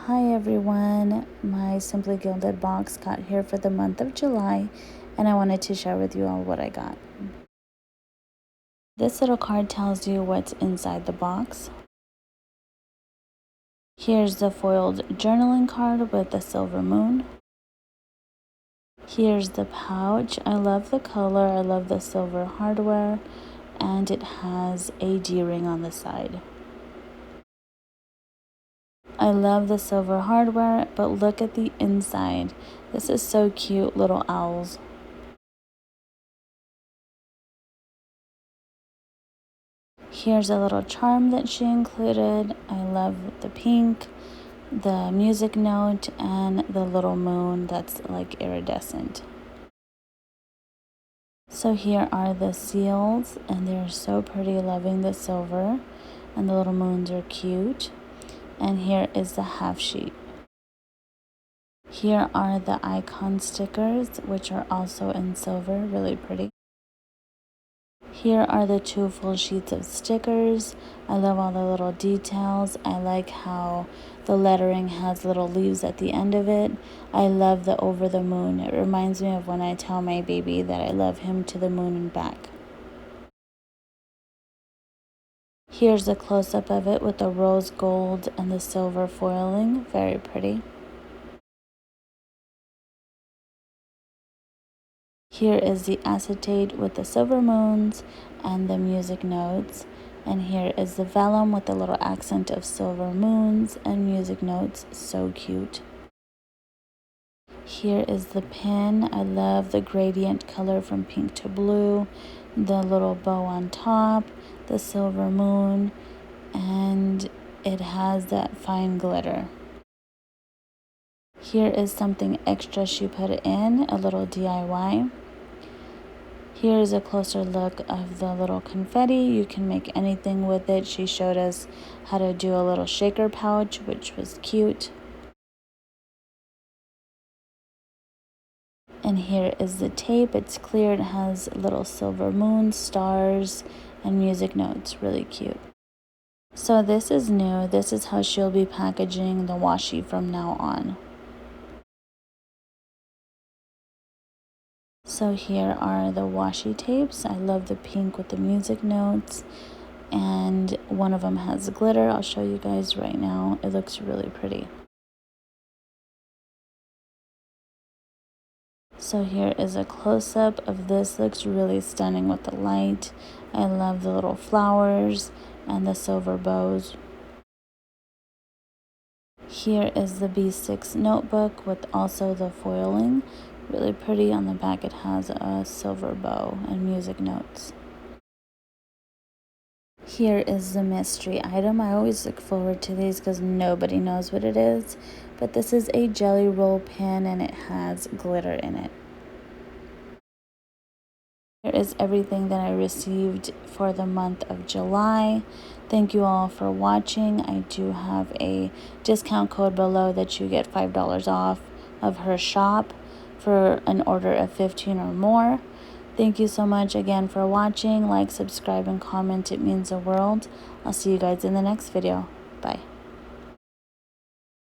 Hi everyone, my Simply Gilded box got here for the month of July and I wanted to share with you all what I got. This little card tells you what's inside the box. Here's the foiled journaling card with the silver moon. Here's the pouch. I love the color, I love the silver hardware, and it has a D-ring on the side. I love the silver hardware, but look at the inside. This is so cute, little owls. Here's a little charm that she included. I love the pink, the music note, and the little moon that's like iridescent. So here are the seals, and they're so pretty, loving the silver, and the little moons are cute. And here is the half sheet. Here are the icon stickers, which are also in silver, really pretty. Here are the 2 full sheets of stickers. I love all the little details. I like how the lettering has little leaves at the end of it. I love the over the moon. It reminds me of when I tell my baby that I love him to the moon and back. Here's a close-up of it with the rose gold and the silver foiling. Very pretty. Here is the acetate with the silver moons and the music notes. And here is the vellum with the little accent of silver moons and music notes. So cute. Here is the pin. I love the gradient color from pink to blue. The little bow on top, the silver moon, and it has that fine glitter. Here is something extra she put in, a little DIY. Here's a closer look of the little confetti. You can make anything with it. She showed us how to do a little shaker pouch, which was cute. And here is the tape. It's clear. It has little silver moons, stars, and music notes. Really cute. So this is new. This is how she'll be packaging the washi from now on. So here are the washi tapes. I love the pink with the music notes, and one of them has glitter. I'll show you guys right now. It looks really pretty. So here is a close-up of this. Looks really stunning with the light. I love the little flowers and the silver bows. Here is the B6 notebook with also the foiling. Really pretty. On the back it has a silver bow and music notes. Here is the mystery item. I always look forward to these because nobody knows what it is. But this is a jelly roll pin and it has glitter in it. Here is everything that I received for the month of July. Thank you all for watching. I do have a discount code below that you get $5 off of her shop for an order of 15 or more. Thank you so much again for watching. Like, subscribe, and comment. It means the world. I'll see you guys in the next video. Bye.